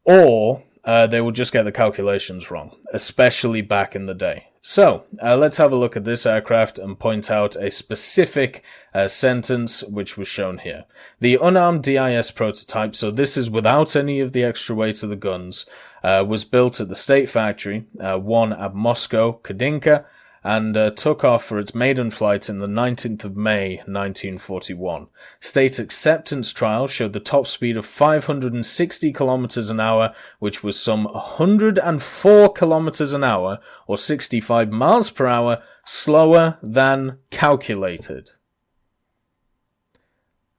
or they will just get the calculations wrong, especially back in the day. So, let's have a look at this aircraft and point out a specific sentence which was shown here. The unarmed DIS prototype, so this is without any of the extra weight of the guns, was built at the State Factory, one at Moscow, Kadinka, and took off for its maiden flight in the 19th of May 1941. State acceptance trial showed the top speed of 560 kilometers an hour, which was some 104 kilometers an hour, or 65 miles per hour, slower than calculated.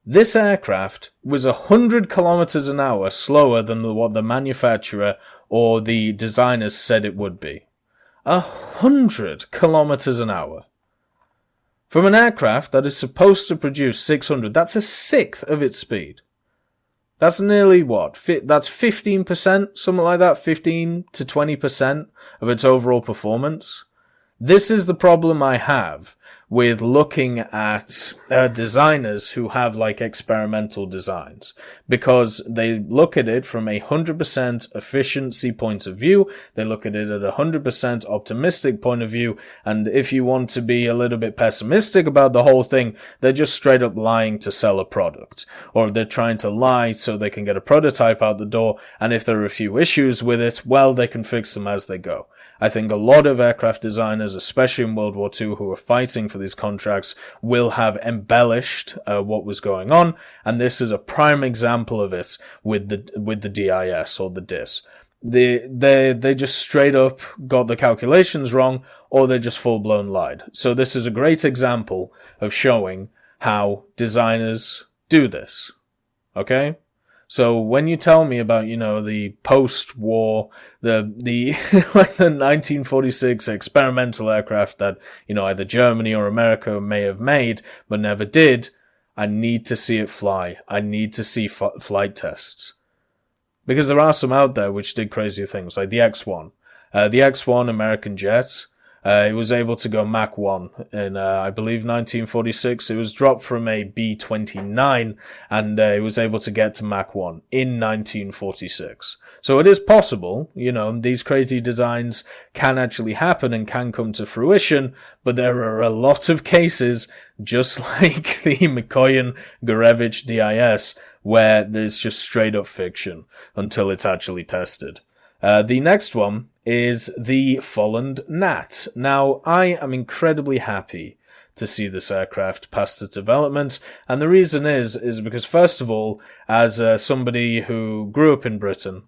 This aircraft was 100 kilometers an hour slower than what the manufacturer or the designers said it would be. 100 kilometers an hour. From an aircraft that is supposed to produce 600, that's a sixth of its speed. That's nearly what? That's 15%, something like that, 15 to 20% of its overall performance. This is the problem I have with looking at designers who have like experimental designs, because they look at it from a 100% efficiency point of view, they look at it at a 100% optimistic point of view, and if you want to be a little bit pessimistic about the whole thing, they're just straight up lying to sell a product, or they're trying to lie so they can get a prototype out the door, and if there are a few issues with it, well, they can fix them as they go. I think a lot of aircraft designers, especially in World War II, who are fighting for these contracts, will have embellished what was going on, and this is a prime example of it with the DIS or the DIS. They just straight up got the calculations wrong, or they just full-blown lied. So this is a great example of showing how designers do this. Okay? So when you tell me about, the post-war, the like the 1946 experimental aircraft that, either Germany or America may have made, but never did, I need to see it fly. I need to see flight tests. Because there are some out there which did crazy things, like the X-1. The X-1 American jet, it was able to go Mach 1 in, I believe, 1946. It was dropped from a B-29, and it was able to get to Mach 1 in 1946. So it is possible, these crazy designs can actually happen and can come to fruition, but there are a lot of cases, just like the Mikoyan-Gurevich DIS, where there's just straight up fiction until it's actually tested. The next one is the Folland Gnat. Now, I am incredibly happy to see this aircraft past its development, and the reason is because, first of all, as somebody who grew up in Britain,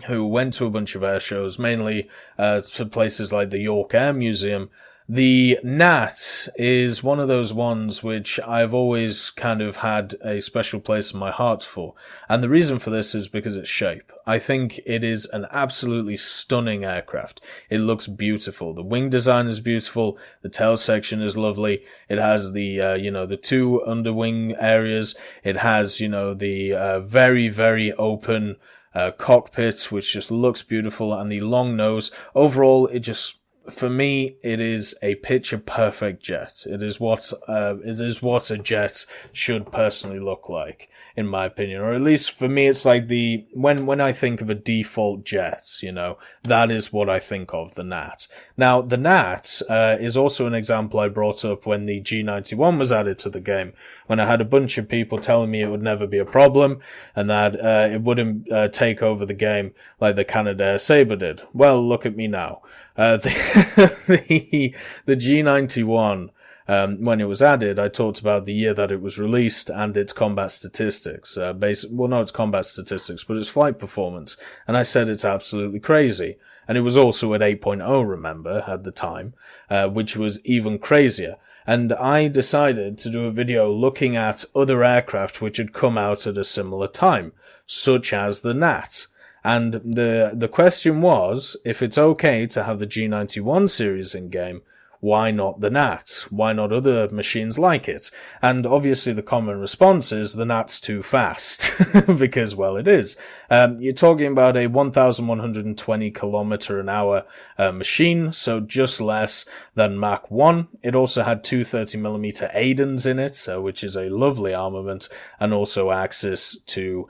who went to a bunch of air shows, mainly to places like the York Air Museum, the Gnat is one of those ones which I've always kind of had a special place in my heart for. And the reason for this is because its shape. I think it is an absolutely stunning aircraft. It looks beautiful. The wing design is beautiful. The tail section is lovely. It has the, the two underwing areas. It has, the very, very open cockpit, which just looks beautiful, and the long nose. Overall, for me, it is a picture-perfect jet. It is what a jet should personally look like, in my opinion. Or at least for me, it's like when I think of a default jet, that is what I think of, the Gnat. Now, the Gnat is also an example I brought up when the G91 was added to the game, when I had a bunch of people telling me it would never be a problem, and that it wouldn't take over the game like the Canadair Sabre did. Well, look at me now. The G91, when it was added, I talked about the year that it was released and its combat statistics. Not its combat statistics, but its flight performance. And I said it's absolutely crazy. And it was also at 8.0, remember, at the time, which was even crazier. And I decided to do a video looking at other aircraft which had come out at a similar time, such as the Gnat. And the question was, if it's okay to have the G91 series in game, why not the Gnat? Why not other machines like it? And obviously the common response is the Gnat's too fast, because, well, it is. You're talking about a 1,120 kilometer an hour machine, so just less than Mach 1. It also had two 30mm Aidens in it, which is a lovely armament, and also access to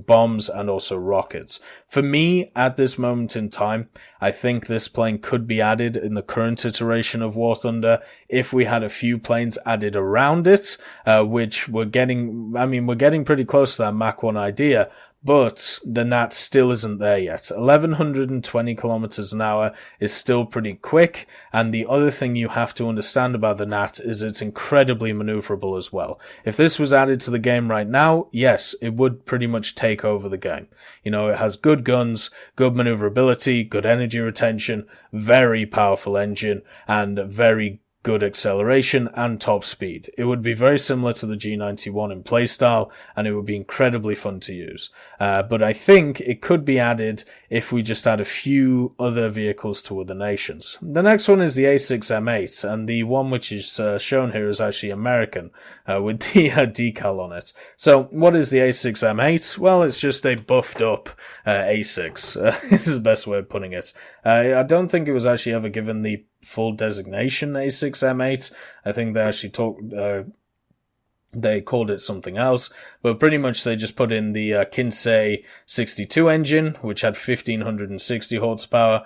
bombs and also rockets. For me, at this moment in time, I think this plane could be added in the current iteration of War Thunder if we had a few planes added around it, which we're getting pretty close to that Mach 1 idea, but the Gnat still isn't there yet. 1,120 kilometers an hour is still pretty quick, and the other thing you have to understand about the Gnat is it's incredibly maneuverable as well. If this was added to the game right now, yes, it would pretty much take over the game. You know, it has good guns, good maneuverability, good energy retention, very powerful engine, and very good acceleration and top speed. It would be very similar to the G91 in playstyle, and it would be incredibly fun to use. But I think it could be added if we just add a few other vehicles to other nations. The next one is the A6M8, and the one which is shown here is actually American, with the decal on it. So what is the A6M8? Well, it's just a buffed up A6. This is the best way of putting it. I don't think it was actually ever given the full designation A6M8. I think they actually they called it something else, but pretty much they just put in the Kinsei 62 engine, which had 1560 horsepower,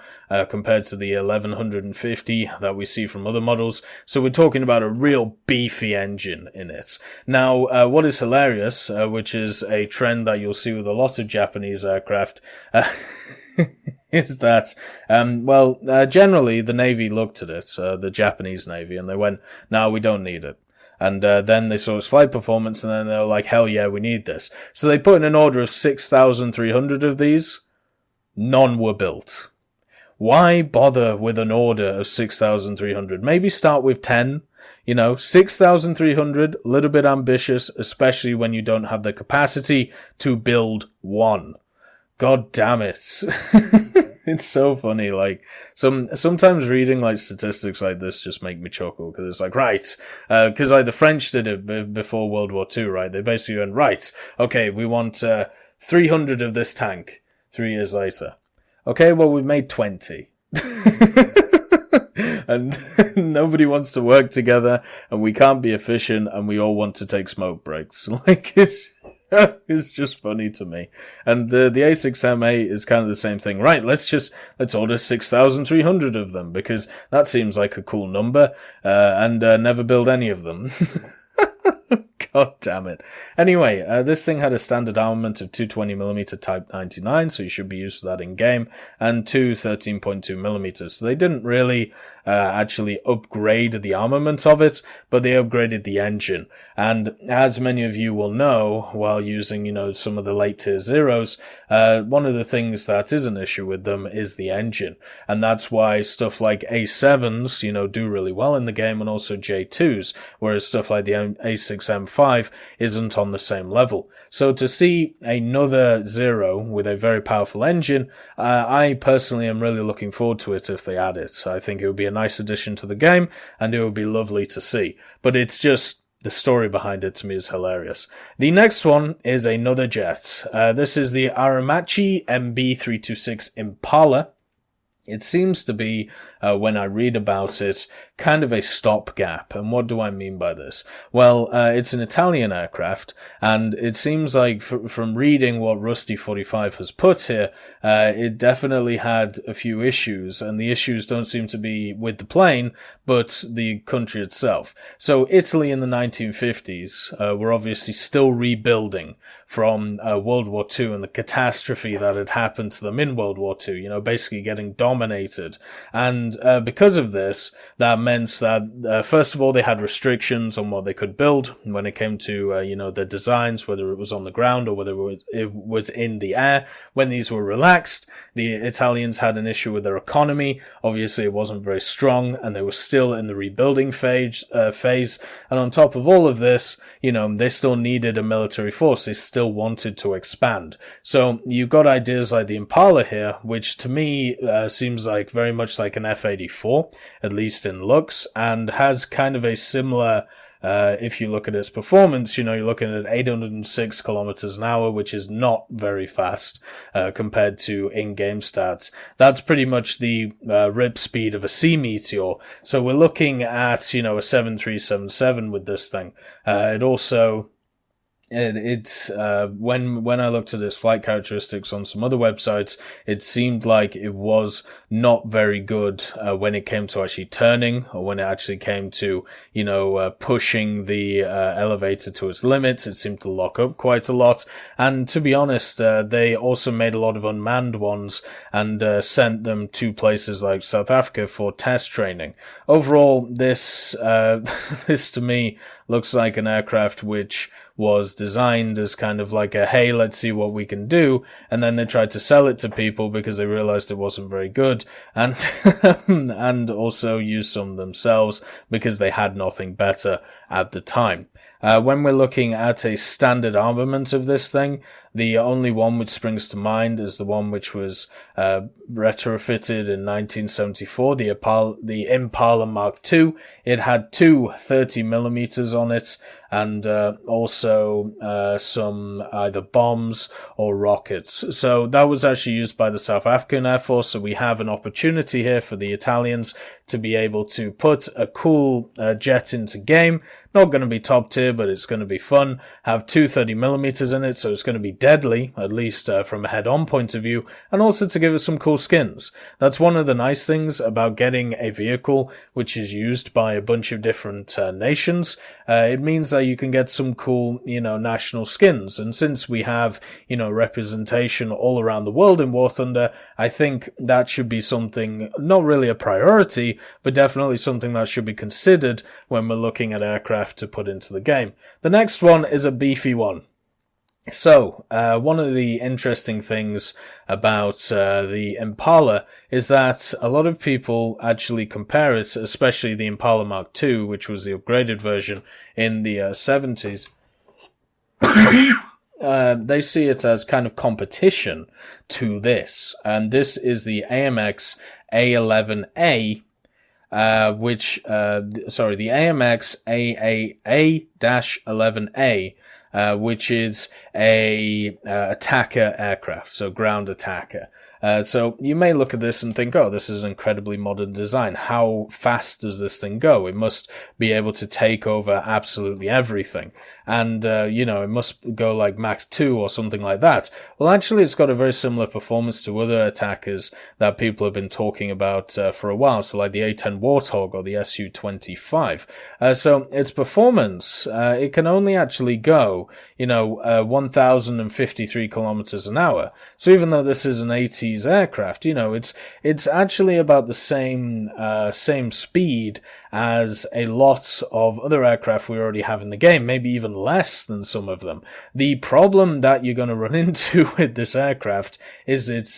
compared to the 1150 that we see from other models. So we're talking about a real beefy engine in it. Now, what is hilarious, which is a trend that you'll see with a lot of Japanese aircraft, is that, generally the Navy looked at it, the Japanese Navy, and they went, no, we don't need it. And then they saw its flight performance, and then they were like, hell yeah, we need this. So they put in an order of 6,300 of these. None were built. Why bother with an order of 6,300? Maybe start with 10. 6,300, a little bit ambitious, especially when you don't have the capacity to build one. God damn it. It's so funny, sometimes reading, statistics like this just make me chuckle, because it's like, right, because, the French did it before World War II, right? They basically went, right, okay, we want, 300 of this tank, 3 years later. Okay, well, we've made 20. And nobody wants to work together, and we can't be efficient, and we all want to take smoke breaks. It's just funny to me. And the A6M8 is kind of the same thing. Right, let's order 6,300 of them, because that seems like a cool number, and never build any of them. God damn it. Anyway, this thing had a standard armament of 220mm Type 99, so you should be used to that in game, and two 13.2mm. So they didn't really actually upgrade the armament of it, but they upgraded the engine. And as many of you will know, while using, some of the late tier zeros, one of the things that is an issue with them is the engine. And that's why stuff like A7s, do really well in the game, and also J2s, whereas stuff like the A6M5 isn't on the same level. So to see another Zero with a very powerful engine, I personally am really looking forward to it if they add it. I think it would be a nice addition to the game, and it would be lovely to see. But it's just, the story behind it to me is hilarious. The next one is another jet. This is the Aramachi MB36 Impala. It seems to be, when I read about it, kind of a stopgap. And what do I mean by this? Well, it's an Italian aircraft, and it seems like from reading what Rusty45 has put here, it definitely had a few issues, and the issues don't seem to be with the plane, but the country itself. So Italy in the 1950s were obviously still rebuilding from World War II and the catastrophe that had happened to them in World War II, basically getting dominated. And because of this, that meant that, first of all, they had restrictions on what they could build when it came to, their designs, whether it was on the ground or whether it was in the air. When these were relaxed, the Italians had an issue with their economy. Obviously, it wasn't very strong, and they were still in the rebuilding phase. And on top of all of this, they still needed a military force. They still wanted to expand. So you've got ideas like the Impala here, which to me seems seems like very much like an F-84, at least in looks, and has kind of a similar, if you look at its performance, you're looking at 806 kilometers an hour, which is not very fast, compared to in-game stats. That's pretty much the, rip speed of a Sea Meteor. So we're looking at, a 7377 with this thing. It also, when I looked at its flight characteristics on some other websites, it seemed like it was not very good when it came to actually turning, or when it actually came to pushing the elevator to its limits. It seemed to lock up quite a lot, and to be honest, they also made a lot of unmanned ones and sent them to places like South Africa for test training. Overall, this this to me looks like an aircraft which was designed as kind of like a, hey, let's see what we can do, and then they tried to sell it to people because they realized it wasn't very good, and and also use some themselves because they had nothing better at the time. When we're looking at a standard armament of this thing, the only one which springs to mind is the one which was retrofitted in 1974, the Impala Mark II. It had two 30mm on it, and also some either bombs or rockets. So that was actually used by the South African Air Force, so we have an opportunity here for the Italians to be able to put a cool jet into game. Not going to be top tier, but it's going to be fun. Have two 30mm in it, so it's going to be deadly, at least from a head-on point of view, and also to give us some cool skins. That's one of the nice things about getting a vehicle which is used by a bunch of different nations. It means that you can get some cool, national skins. And since we have, representation all around the world in War Thunder, I think that should be something, not really a priority, but definitely something that should be considered when we're looking at aircraft to put into the game. The next one is a beefy one. So, one of the interesting things about the Impala is that a lot of people actually compare it, especially the Impala Mark II, which was the upgraded version in the 70s. They see it as kind of competition to this, and this is the AMX A11A, the AMX AAA-11A, which is a attacker aircraft, so ground attacker. So you may look at this and think, oh, this is an incredibly modern design. How fast does this thing go? It must be able to take over absolutely everything. And, it must go like Mach 2 or something like that. Well, actually, it's got a very similar performance to other attackers that people have been talking about for a while. So like the A-10 Warthog or the Su-25. So its performance, it can only actually go, 1,053 kilometers an hour. So even though this is an 80s aircraft, it's actually about the same speed as a lot of other aircraft we already have in the game, maybe even less than some of them. The problem that you're going to run into with this aircraft is its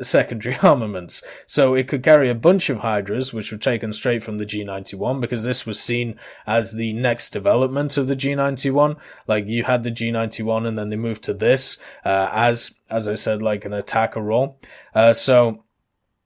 secondary armaments. So it could carry a bunch of Hydras, which were taken straight from the G91, because this was seen as the next development of the G91. Like, you had the G91 and then they moved to this as I said, like an attacker role. So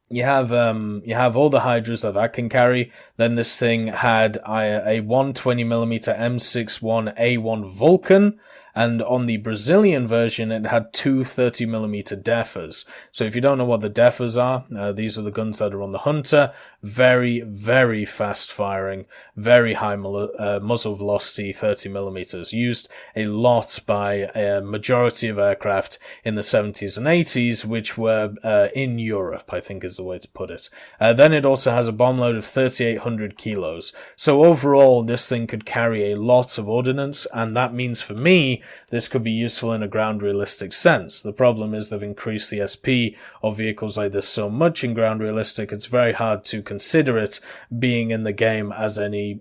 you have all the Hydras that can carry. Then this thing had a 120mm M61A1 Vulcan, and on the Brazilian version, it had two 30mm Defas. So if you don't know what the Defas are, these are the guns that are on the Hunter. Very, very fast firing, very high muzzle velocity 30mm. Used a lot by a majority of aircraft in the 70s and 80s, which were in Europe, I think is the way to put it. Then it also has a bomb load of 3,800 kilos. So overall, this thing could carry a lot of ordnance, and that means for me, this could be useful in a ground realistic sense. The problem is they've increased the SP of vehicles like this so much in ground realistic, it's very hard to consider it being in the game as any,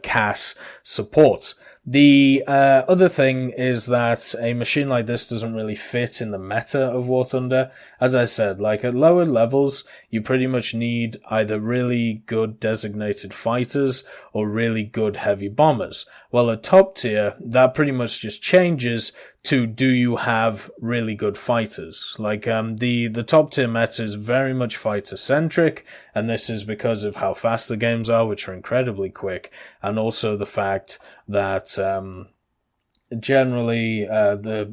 CAS support. The other thing is that a machine like this doesn't really fit in the meta of War Thunder. As I said, like at lower levels, you pretty much need either really good designated fighters or really good heavy bombers. Well, at top tier, that pretty much just changes to do you have really good fighters. Like, the top tier meta is very much fighter centric, and this is because of how fast the games are, which are incredibly quick, and also the fact that, generally,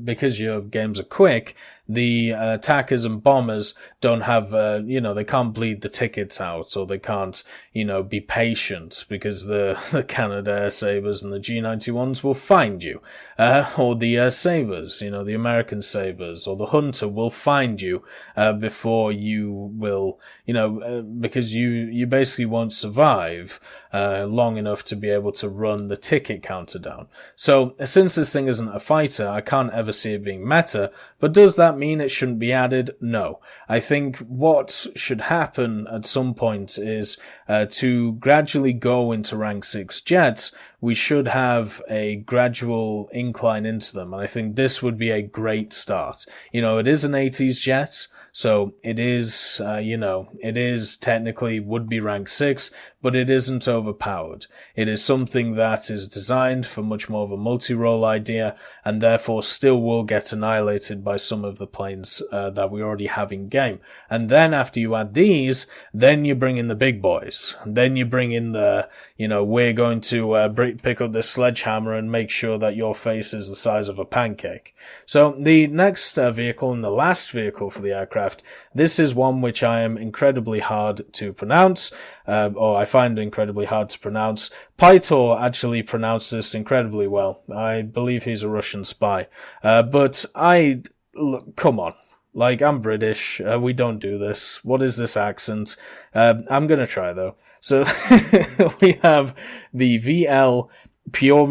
because your games are quick, the attackers and bombers don't have, they can't bleed the tickets out, or they can't, be patient, because the Canadair Sabres and the G91s will find you, or the Sabres, the American Sabres, or the Hunter will find you, before you will, because you basically won't survive, long enough to be able to run the ticket counter down. So, since this thing isn't a fighter, I can't ever see it being meta, but does that mean it shouldn't be added? No. I think what should happen at some point is to gradually go into rank 6 jets, we should have a gradual incline into them, and I think this would be a great start. It is an 80s jet, so it is, it is technically would be rank 6, but it isn't overpowered. It is something that is designed for much more of a multi-role idea, and therefore still will get annihilated by some of the planes that we already have in game. And then after you add these, then you bring in the big boys. Then you bring in the, we're going to pick up this sledgehammer and make sure that your face is the size of a pancake. So the next vehicle, and the last vehicle for the aircraft, this is one which I am incredibly hard to pronounce, or I find incredibly hard to pronounce. Pytor actually pronounced this incredibly well. I believe he's a Russian spy. But look, come on. Like, I'm British. We don't do this. What is this accent? I'm gonna try, though. So, we have the VL Pure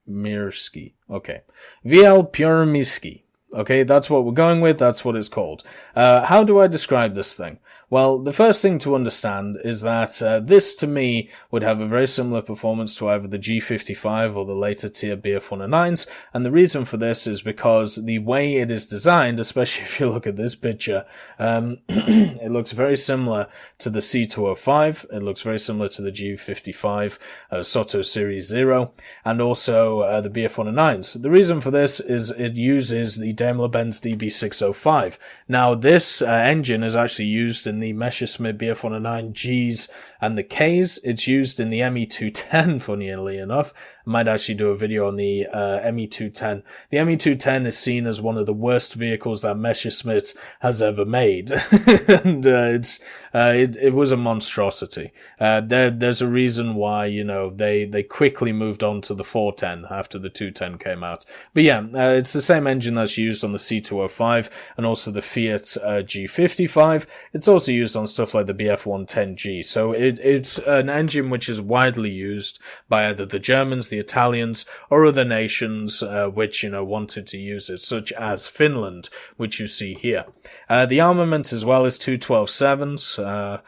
Miski. Okay. VL Pure Miski. Okay, that's what we're going with, that's what it's called. How do I describe this thing? Well, the first thing to understand is that this, to me, would have a very similar performance to either the G55 or the later tier BF-109s, and the reason for this is because the way it is designed, especially if you look at this picture, it looks very similar to the C205, it looks very similar to the G55 Soto Series 0, and also the BF-109s. The reason for this is it uses the Daimler-Benz DB605. Now, this engine is actually used in the Messerschmitt BF-109Gs and the Ks. It's used in the ME210, funnily enough. I might actually do a video on the ME210. The ME210 is seen as one of the worst vehicles that Messerschmitt has ever made. And it was a monstrosity. There's a reason why, they quickly moved on to the 410 after the 210 came out. But yeah, it's the same engine that's used on the C205 and also the Fiat G55. It's also used on stuff like the BF-110G. So it's an engine which is widely used by either the Germans, the Italians, or other nations which wanted to use it, such as Finland, which you see here. The armament as well is 212-7s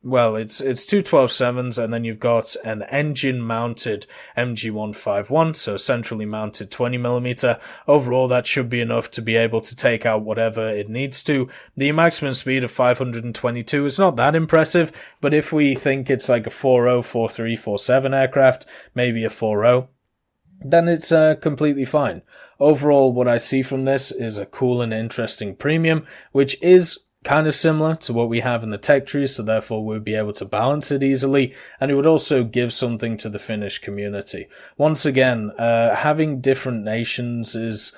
it's 212-7s, and then you've got an engine-mounted MG151, so centrally mounted 20mm. Overall, that should be enough to be able to take out whatever it needs to. The maximum speed of 522 is not that impressive, but if we think it's like a 4.0, 4.3, 4.7 aircraft, maybe a 4.0, then it's completely fine. Overall, what I see from this is a cool and interesting premium, which is kind of similar to what we have in the tech tree, so therefore we'll be able to balance it easily, and it would also give something to the Finnish community. Once again, having different nations is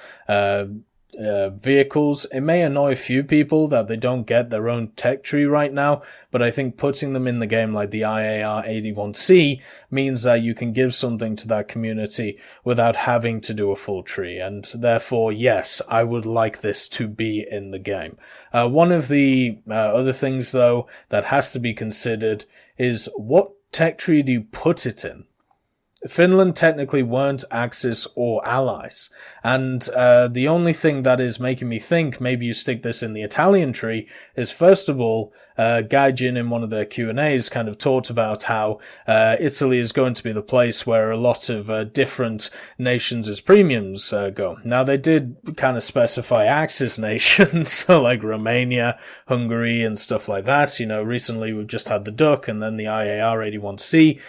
vehicles, it may annoy a few people that they don't get their own tech tree right now, but I think putting them in the game like the IAR-81C means that you can give something to that community without having to do a full tree, and therefore, yes, I would like this to be in the game. One of the other things, though, that has to be considered is what tech tree do you put it in? Finland technically weren't Axis or allies. And the only thing that is making me think maybe you stick this in the Italian tree is, first of all, Gaijin in one of their Q&As kind of talked about how Italy is going to be the place where a lot of different nations' premiums go. Now, they did kind of specify Axis nations, so like Romania, Hungary, and stuff like that. You know, recently we've just had the Duck and then the IAR-81C,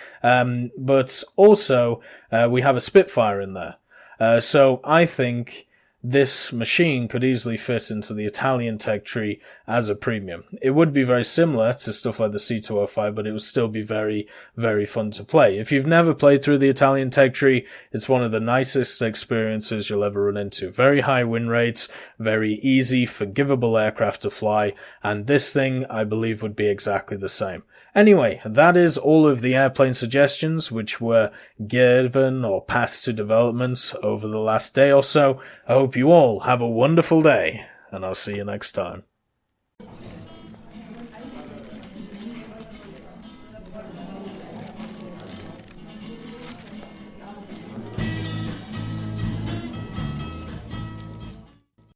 but also we have a Spitfire in there. So I think this machine could easily fit into the Italian tech tree as a premium. It would be very similar to stuff like the C205, but it would still be very, very fun to play. If you've never played through the Italian tech tree, it's one of the nicest experiences you'll ever run into. Very high win rates, very easy, forgivable aircraft to fly, and this thing, I believe, would be exactly the same. Anyway, that is all of the airplane suggestions which were given or passed to development over the last day or so. I hope you all have a wonderful day, and I'll see you next time.